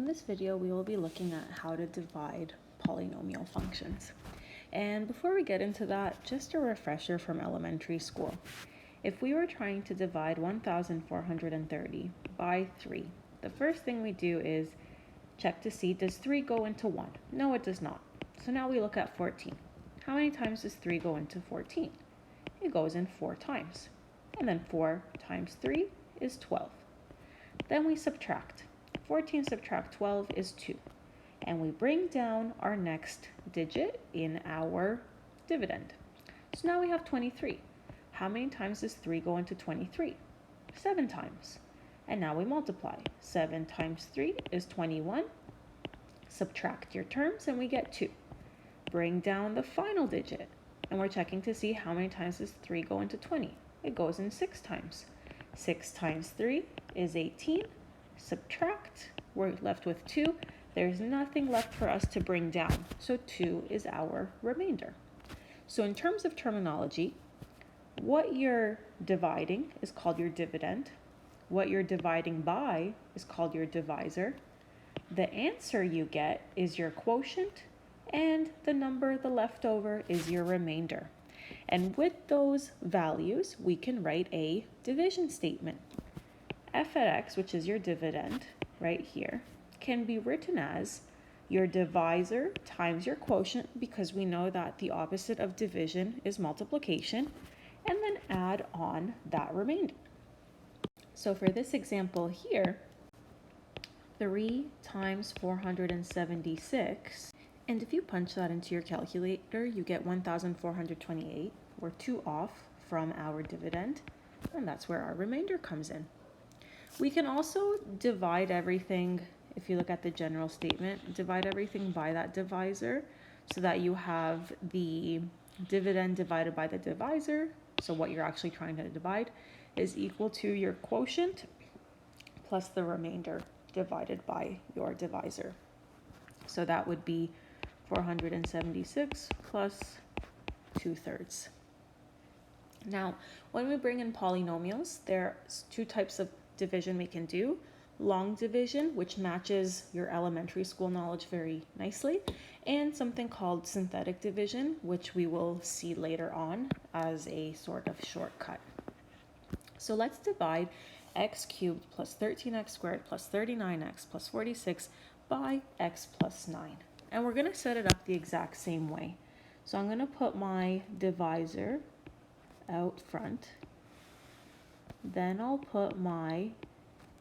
In this video, we will be looking at how to divide polynomial functions. And before we get into that, just a refresher from elementary school. If we were trying to divide 1,430 by 3, the first thing we do is check to see, does 3 go into 1? No, it does not. So now we look at 14. How many times does 3 go into 14? It goes in 4 times. And then 4 times 3 is 12. Then we subtract. 14 subtract 12 is 2. And we bring down our next digit in our dividend. So now we have 23. How many times does 3 go into 23? 7 times. And now we multiply. 7 times 3 is 21. Subtract your terms and we get 2. Bring down the final digit. And we're checking to see how many times does 3 go into 20. It goes in 6 times. 6 times 3 is 18. Subtract, we're left with 2. There's nothing left for us to bring down, so 2 is our remainder. So in terms of terminology, what you're dividing is called your dividend. What you're dividing by is called your divisor. The answer you get is your quotient, and the number, the leftover, is your remainder. And with those values, we can write a division statement. F at x, which is your dividend right here, can be written as your divisor times your quotient, because we know that the opposite of division is multiplication, and then add on that remainder. So for this example here, 3 times 476, and if you punch that into your calculator, you get 1,428. We're 2 off from our dividend, and that's where our remainder comes in. We can also divide everything, if you look at the general statement, divide everything by that divisor so that you have the dividend divided by the divisor, so what you're actually trying to divide, is equal to your quotient plus the remainder divided by your divisor. So that would be 476 plus 2/3. Now, when we bring in polynomials, there's 2 types of division we can do. Long division, which matches your elementary school knowledge very nicely, and something called synthetic division, which we will see later on as a sort of shortcut. So let's divide x cubed plus 13x squared plus 39x plus 46 by x plus 9. And we're going to set it up the exact same way. So I'm going to put my divisor out front. Then I'll put my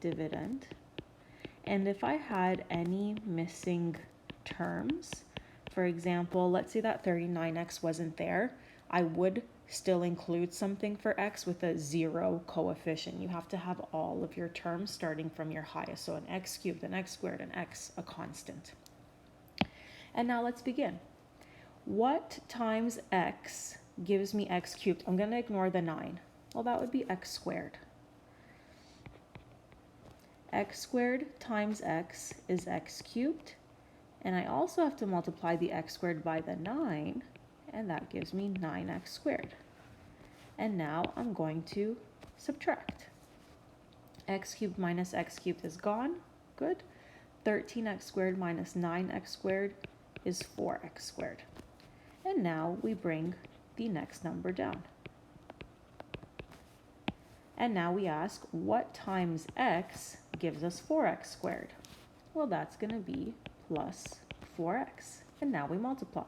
dividend. And if I had any missing terms, for example, let's say that 39x wasn't there, I would still include something for x with a 0 coefficient. You have to have all of your terms starting from your highest. So an x cubed, an x squared, an x, a constant. And now let's begin. What times x gives me x cubed? I'm going to ignore the 9. Well, that would be x squared. X squared times x is x cubed. And I also have to multiply the x squared by the 9, and that gives me 9x squared. And now I'm going to subtract. X cubed minus x cubed is gone. Good. 13x squared minus 9x squared is 4x squared. And now we bring the next number down. And now we ask, what times x gives us 4x squared? Well, that's going to be plus 4x. And now we multiply.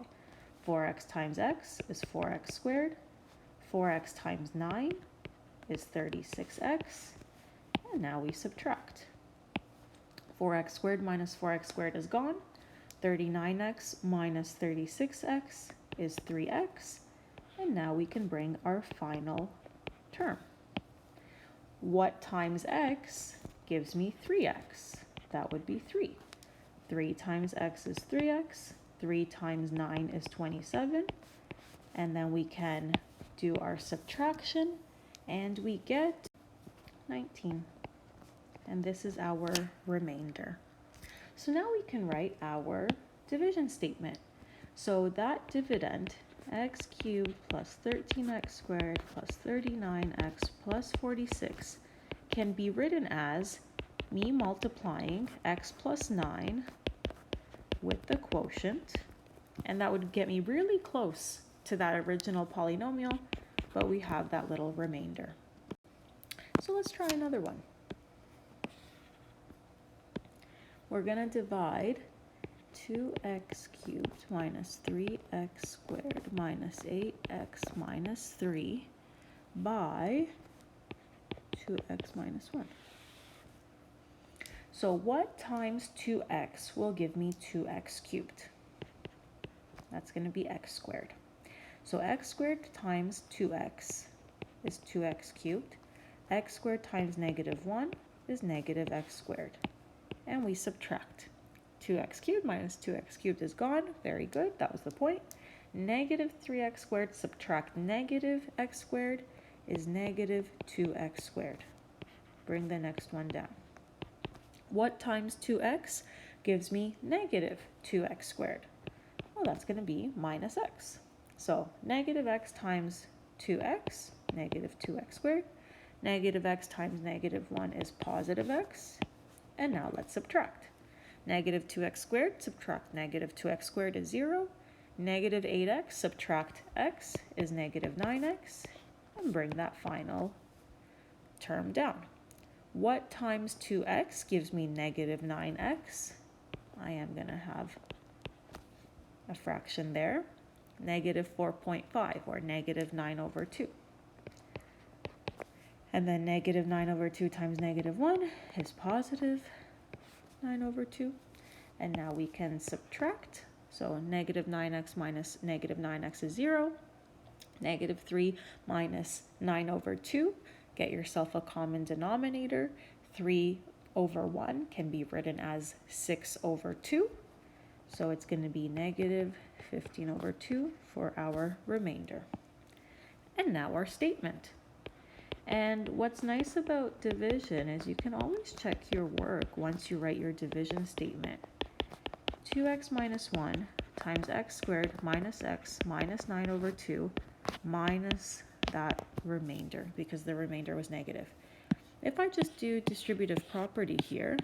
4x times x is 4x squared. 4x times 9 is 36x. And now we subtract. 4x squared minus 4x squared is gone. 39x minus 36x is 3x. And now we can bring our final term. What times x gives me 3x? That would be 3. 3 times x is 3x. 3 times 9 is 27. And then we can do our subtraction, and we get 19. And this is our remainder. So now we can write our division statement. So that dividend, x cubed plus 13x squared plus 39x plus 46, can be written as me multiplying x plus 9 with the quotient, and that would get me really close to that original polynomial, but we have that little remainder. So let's try another one. We're going to divide 2x cubed minus 3x squared minus 8x minus 3 by 2x minus 1. So what times 2x will give me 2x cubed? That's going to be x squared. So x squared times 2x is 2x cubed. X squared times negative 1 is negative x squared. And we subtract. 2x cubed minus 2x cubed is gone. Very good. That was the point. Negative 3x squared subtract negative x squared is negative 2x squared. Bring the next one down. What times 2x gives me negative 2x squared? Well, that's going to be minus x. So negative x times 2x, negative 2x squared. Negative x times negative 1 is positive x. And now let's subtract. Negative 2x squared subtract negative 2x squared is 0. Negative 8x subtract x is negative 9x. And bring that final term down. What times 2x gives me negative 9x? I am going to have a fraction there. Negative 4.5, or negative 9 over 2. And then negative 9 over 2 times negative 1 is positive 9 over 2. And now we can subtract. So negative 9x minus negative 9x is 0. Negative 3 minus 9 over 2. Get yourself a common denominator. 3 over 1 can be written as 6 over 2. So it's going to be negative 15 over 2 for our remainder. And now our statement. And what's nice about division is you can always check your work once you write your division statement. 2x minus 1 times x squared minus x minus 9 over 2 minus that remainder, because the remainder was negative. If I just do distributive property here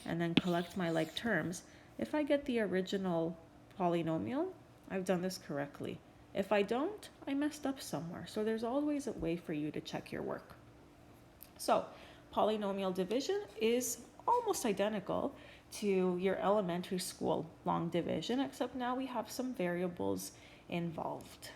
and then collect my like terms, if I get the original polynomial, I've done this correctly. If I don't, I messed up somewhere. So there's always a way for you to check your work. So polynomial division is almost identical to your elementary school long division, except now we have some variables involved.